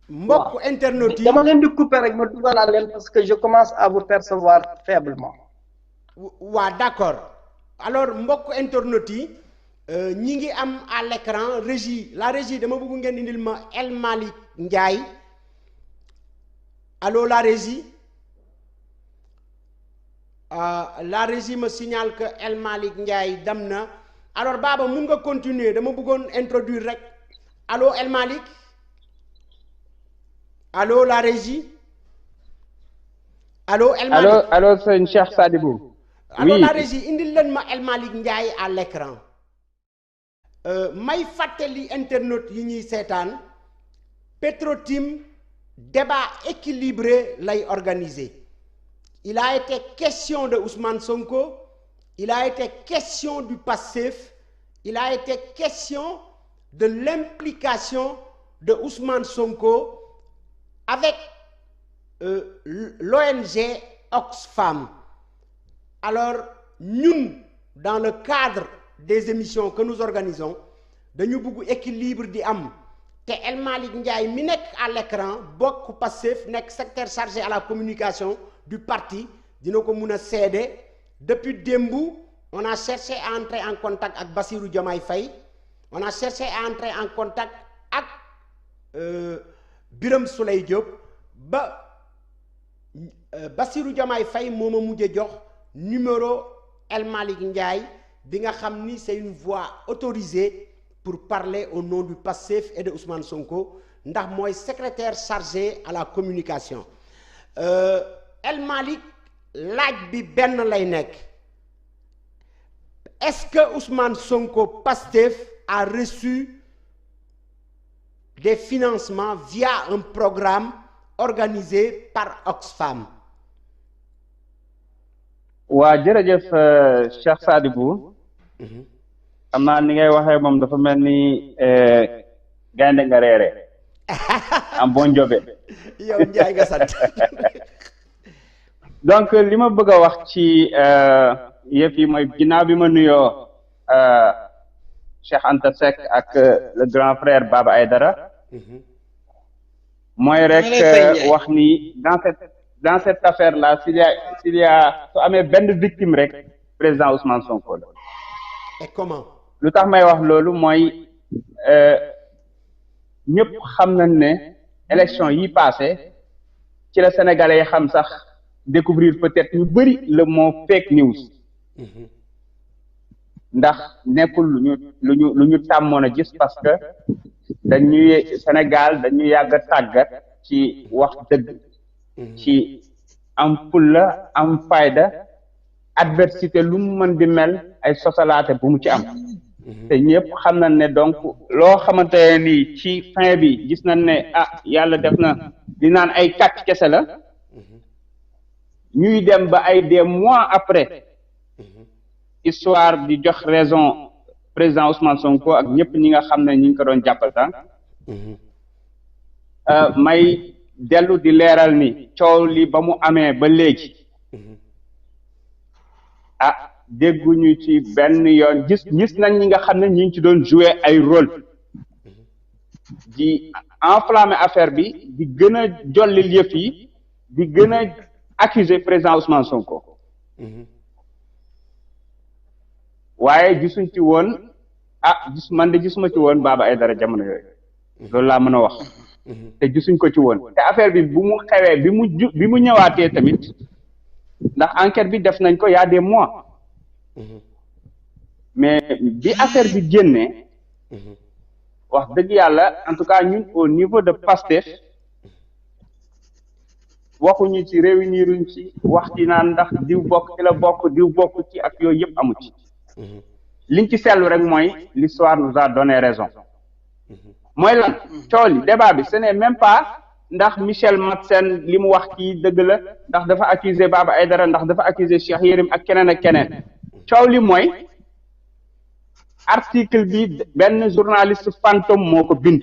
mbokk waaw internet yi dama leen di couper rek ma dugalaat leen parce que je commence à vous percevoir faiblement. waa d'accord alors mbokk internet yi ñi ngi am à l'écran régie la régie dama bëgg ngeen indil ma El Malick Ndiaye allô la régie la régie me signale que El Malick Ndiaye dem na alors Baba mun nga continuer dama bëggoon introduire rek allô El Malick allô la régie allô El Malick allo sëñ Cheikh Sadibou. alors la régie indil leen ma El Malick Ndiaye à l'écran may fàttali internet yi ñuy seetaan Petro-Tim débat équilibré lay organisé il a été question de Ousmane Sonko il a été question du Pastef il a été question de l'implication de Ousmane Sonko avec l'ONG Oxfam. Alors ñun dans le cadre des émissions que nous organisons dañu bëgg équilibre di am te El Malick Ndiaye mi nekk à l'écran bokk Pastef nekk secrétaire chargé à la communication du parti dina ko mun a seede depuis démb on a cherché à entrer en contact ak Bassirou Diomaye Faye on a cherché à entrer en contact ak Birame Souleye Diop ba Bassirou Diomaye Faye moo ma mujj jox numéro El Malick Ndiaye bi nga xam ni c'est une voix autorisée pour parler au nom du Pastef et de Ousmane Sonko ndax mooy secrétaire chargé à la communication El Malick laaj bi benn lay nekk est-ce que Ousmane Sonko Pastef a reçu des financements via un programme organisé par Oxfam. waa jërëjëf Cheikh Sadibou. xam naa ni ngay waxee moom dafa mel ni gaynde nga reere am bon jobe. yow Ndiaye nga sant. donc li ma bëgg a wax ci yëf yi mooy ginnaaw bi ma nuyoo Cheikh Anta Seck ak le grand frère Baba Aydara mooy rek wax ni dans cette affaire là s'il y a su amee benn victime rek président Ousmane Sonko la. Et comment. lu tax may wax loolu mooy ñëpp xam nañ ne élection yi passé ci la sénégalais yi xam sax découvrir peut-être ñu bari le mot fake news ndax nekkul lu ñu tàmmoon a gis parce que Sénégal dañu yàgg a tàggat ci wax dëgg ci am fulla am fayda adversité lu mu mën di mel ay sosalaate bu mu ci am te ñëpp xam nañ ne donc loo xamante ne nii ci fin bi gis nañ ne yàlla def na di naan ay kàcc kese la ñuy dem ba ay des mois après histoire di jox raison président Ousmane Sonko ak ñëpp ñi nga xam ne ñi ngi ko doon jàppal sax may dellu di leeral ni coow li ba mu amee ba léegi dégguñu ci benn yoon gis nañ ñi nga xam ne ñi ngi ci doon jouer ay rôle di enflammer affaire bi di gën a jollil yëf yi di gën a accuser président Ousmane Sonko waaye gisuñ ci woon man de gisuma ci woon Baba Aydara jamono yooyu loolu laa mën a wax te gisuñ ko ci woon te affaire bi bu mu xewee bi mu ñëwaatee tamit ndax enquête bi def nañ ko y a des mois mais bi affaire bi génnee wax dëgg yàlla en tout cas ñun au niveau de Pastef waxuñu ci réuniruñ ci wax ci naan ndax diw bokk ci la bokk diw bokk ci ak yooyu yëpp amu ci liñ ci seetlu rek mooy l'histoire nous a donné raison mooy lan coow li débat bi ce n'est même pas ndax Michel Matzen li mu wax kii dëgg la ndax dafa accuser Baba Aydara ndax dafa accuser Cheikh Yérim ak keneen coow li mooy article bi benn journaliste fantôme moo ko bind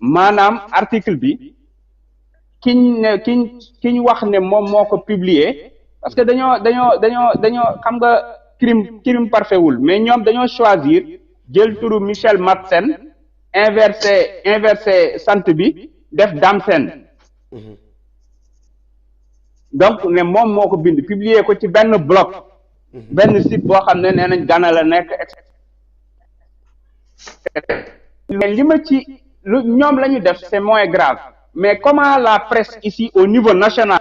maanaam article bi kiñ wax ne moom moo ko publier parce que dañoo xam nga crime parfait wul mais ñoom dañoo choisir jël turu Michel Matzen inversé sant bi def Dame Sène donc ne moom moo ko bind publier ko ci benn blog benn site boo xam ne nee nañ Gana la nekk mais li ma ci lu ñoom la ñu def c'est moins grave mais comment la presse ici au niveau national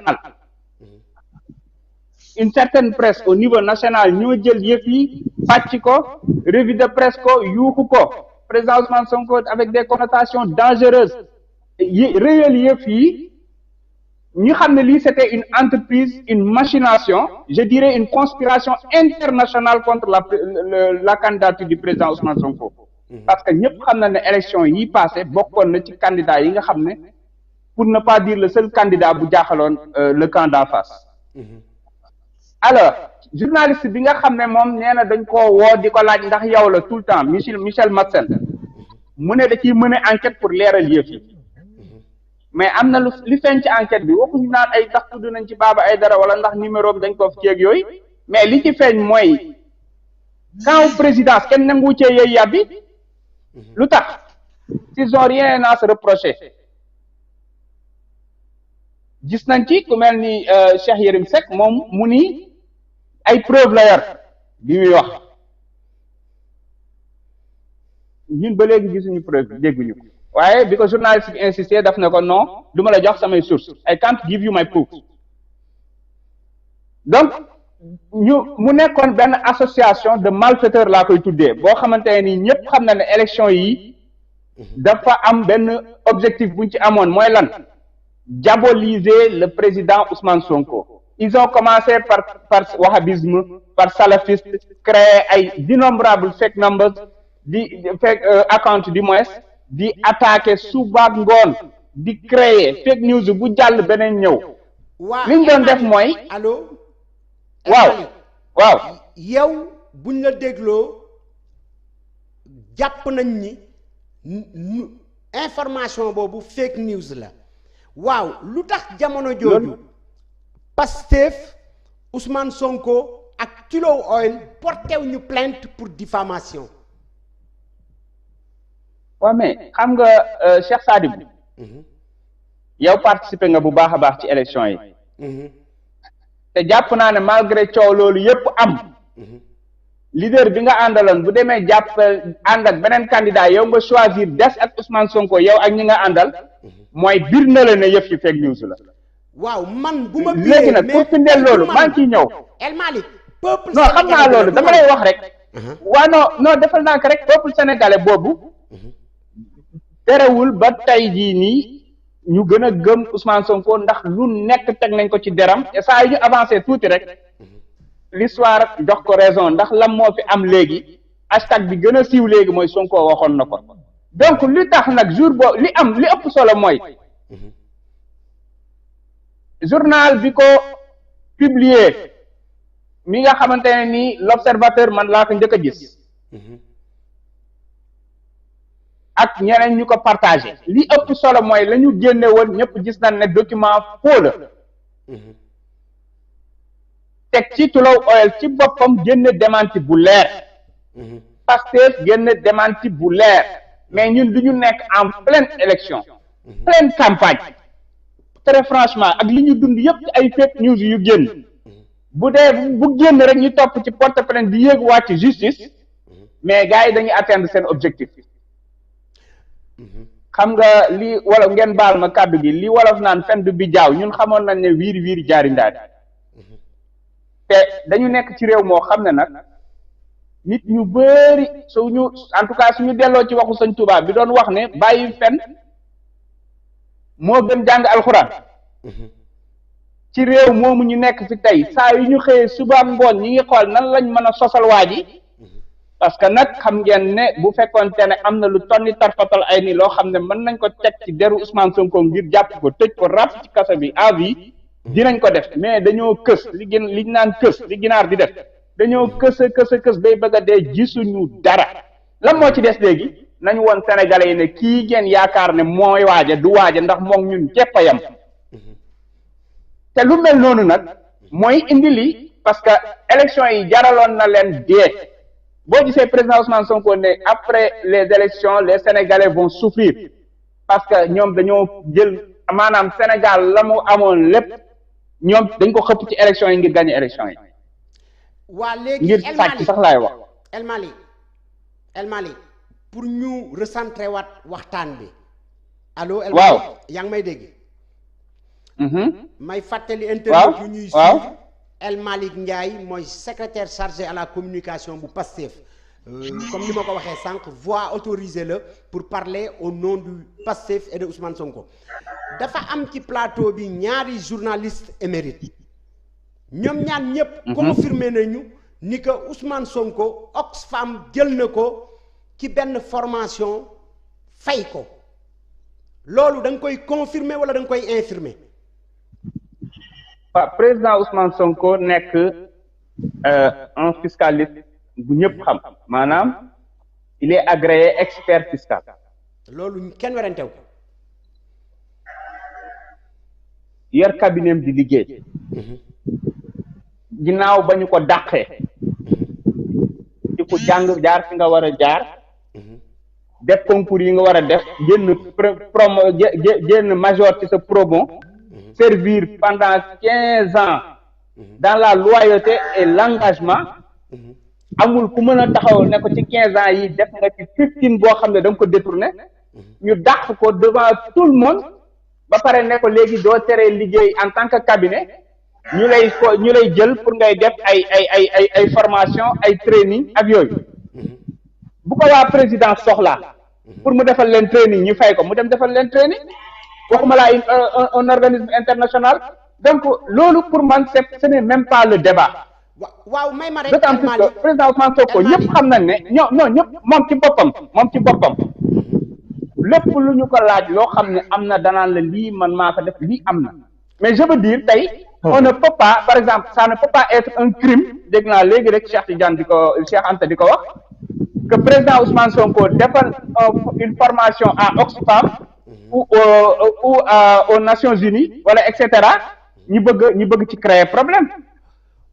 une certaine presse au niveau national ñoo jël yëf yi pàcc ko revue de presse ko yuuxu ko président Ousmane Sonko avec des connotations dangereuses réel yëf yi ñu xam ne lii c'était une entreprise une machination je dirais une conspiration internationale contre la candidature du président Ousmane Sonko parce que ñëpp xam na ne élection yi passé bokkoon na ci candidat yi nga xam ne pour ne pas dire le seul candidat bu jaaxaloon le camp d'en face alors journaliste bi nga xam ne moom nee na dañ koo woo di ko laaj ndax yow la tout le temps Michel Matsel mu ne da ciy mën a enquête pour leeral yëf yi mais am na li feeñ ci enquête bi waxuñu naan ay ndax tudd nañ ci Baba Aïdara wala ndax numéro bi dañ ko fi ceeg yooyu mais li ci feeñ mooy quand présidence kenn nangu cee yooyu yàbbi lu tax ils ont rien à se reprocher gis nañ ci ku mel ni Cheikh Yérim Seck moom mu ni ay preuve la yor bi muy wax ñun ba léegi gisuñu preuve dégguñu ko waaye bi ko journaliste bi insisté daf ne ko non du ma la jox samay source I can't give you my proof donc mu nekkoon benn association de malfaiteurs laa koy tuddee boo xamante ne ni ñëpp xam na ne élection yi dafa am benn objectif buñ ci amoon mooy lan diaboliser le président Ousmane Sonko ils ont commencé par wahhabisme par salafiste créer ay d'innombrables fake numbers di fake account du moins di attaquer suba ngoon di créer fake news bu jàll beneen ñëw li ñu doon def mooy allo waaw yow buñ la dégloo jàpp nañ ni information boobu fake news la waaw lu tax jamono jooju Pastef Ousmane Sonko ak Tullow Oil portew ñu plainte pour diffamation waaw mais xam nga Cheikh Sadibou yow participer nga bu baax a baax ci élection yi te jàpp naa ne malgré coow loolu yépp am leader bi nga àndaloon bu demee jàpp ànd ak beneen candidat yow nga choisir des ak Ousmane Sonko yow ak ñi nga àndal mooy bir na la ne yëf yi fake news la waaw man bu ma léegi nag pour firndeel loolu maa ngi ciy ñëw El Malick peuple non xam naa loolu dama lay wax rek waa non defal naa ko rek peuple sénégalais boobu terewul ba tey jii nii ñu gën a gëm Ousmane Sonko ndax lu nekk teg nañ ko ci deram et saa yu ñu avancé tuuti rek l'histoire jox ko raison ndax lam moo fi am léegi hashtag bi gën a siiw léegi mooy Sonko waxoon na ko donc li tax nag jour boo li ëpp solo mooy journal bi ko publier mi nga xamante ne nii l'observateur man laa ko njëkk a gis ak ñeneen ñu ko partagé li ëpp solo mooy la ñu génne woon ñëpp gis nañ ne document faux la teg ci Tullow Oil ci boppam génne démenti bu leer Pastef génne démenti bu leer mais ñun du ñu nekk en pleine élection pleine campagne très franchement ak li ñu dund yëpp ci ay fake news yu génn bu génn rek ñu topp ci porte plainte di yéeg wàcc justice mais gars yi dañuy atteindre seen objectif xam nga li wala ngeen baal ma kàddu gi li wolof naan fen du bi jaaw ñun xamoon nañ ne wiiri wiiri jaari ndaadi te dañu nekk ci réew moo xam ne nag nit ñu bëri suñu en tout cas suñu delloo ci waxu sëñ Tuubaa bi doon wax ne bàyyi fen moo gën jàng alxuraan ci réew moomu ñu nekk fi tey saa yu ñu xëyee suba ngoon ñi ngi xool nan lañ mën a sosal waa ji parce que nag xam ngeen ne bu fekkoonte ne am na lu tonni tarfatal ay ni loo xam ne mën nañ ko teg ci deru Ousmane Sonko ngir jàpp ko tëj ko ràpp ci kaso bi à vie dinañ ko def mais dañoo kës li naan kës li ginaar di def dañoo kës bay bëgg a dee gisuñu dara lan moo ci des léegi nañu woon sénégalais yi ne kii ngeen yaakaar ne mooy waaja du waaja ndax moom ñun képp a yam te lu mel noonu nag mooy indi li parce que élection yi jaraloon na leen dee boo gisee président Ousmane Sonko ne après les élections les Sénégalais vont souffrir parce que ñoom dañoo jël maanaam Sénégal la mu amoon lépp ñoom dañ ko xëpp ci élections yi ngir gagner élections yi. waa léegi ngir sàcc sax laay wax. El Malick pour ñu recentrer waxtaan bi. allo El waaw Malick yaa ngi may dégg. may fàttali waaw internet yu ñuy waaw suivre El Malick Ndiaye mooy secrétaire chargé à la communication bu Pastef comme ni ma ko waxee sànq voix autorisée la pour parler au nom du Pastef et de Ousmane Sonko dafa am ci plateau bi ñaari journaliste émérite ñoom ñaan ñëpp confirmé nañu ni que Ousmane Sonko Oxfam jël na ko ci benn formation fay ko loolu da nga koy confirmer wala da nga koy infirmer. waaw président Ousmane Sonko nekk un fiscaliste bu ñëpp xam maanaam il est agréé expert fiscal. loolu kenn werantew ko. yor cabinet di liggéey. ginnaaw ba ñu ko dàqee. di ko jàng jaar fi nga war a jaar. def concours yi nga war a def génn major ci sa promo. servir pendant 15 ans dans la loyauté et l'engagement amul ku mën a taxaw ne ko ci 15 ans yi def nga ci 15 boo xam ne da nga ko détourné ñu dàq ko devant tout le monde ba pare ne ko léegi doo teree liggéey en tant que cabinet ñu lay jël pour ngay def ay formation ay training ak yooyu bu ko waa président soxlaa pour mu defal leen training ñu fay ko mu dem defal leen training waxuma laa un organisme international donc loolu pour man ce n'est même pas le débat. waaw may ma rek d'autant plus que président Ousmane Sonko ñëpp xam nañ ne ñëpp moom ci boppam lépp lu ñu ko laaj loo xam ne am na danaan la lii man maa ko def lii am na mais je veux dire tey on ne peut pas par exemple ça ne peut pas être un crime dégg naa léegi rek Cheikh Anta di ko wax que président Ousmane Sonko defal une formation à Oxfam ou aux Nations Unies wala et cetera ñu bëgg ci créer problème.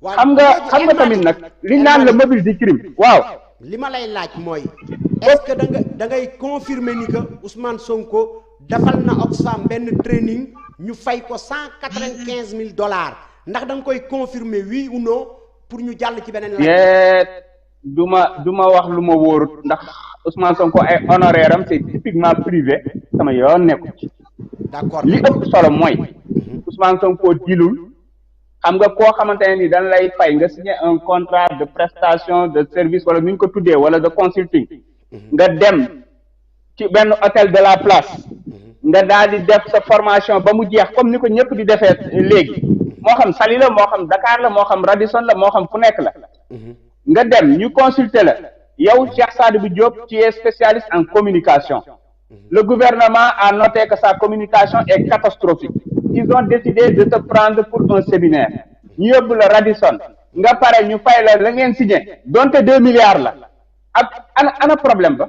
xam nga tamit nag li naan le mobile du crime. waaw li ma lay laaj mooy est-ce que da ngay confirmer ni que Ousmane Sonko defal na Oxfam benn training ñu fay ko $195,000 ndax da nga koy confirmer oui ou non pour ñu jàll ci beneen laaj. du ma wax lu ma wóorut ndax Ousmane Sonko ay honoraire am c'est typiquement privé sama yoon nekku ci. d'accord li ëpp solo mooy Ousmane Sonko dilul xam nga koo xamante ne ni dañ lay fay nga signer un contrat de prestation de service wala nu ñu ko tuddee wala de consulting nga dem ci benn hôtel de la place nga daal di def sa formation ba mu jeex comme ni ko ñëpp di defee léegi moo xam Saly la moo xam Dakar la moo xam Radisson la moo xam fu nekk la nga dem ñu consulter la yow Cheikh Sadibou Diop tu es spécialiste en communication. Le gouvernement a noté que sa communication est catastrophique. Ils ont décidé de te prendre pour un séminaire. ñu yóbbu la Radisson nga pare ñu fay la ngeen signé donte 2 milliards la ak ana problème ba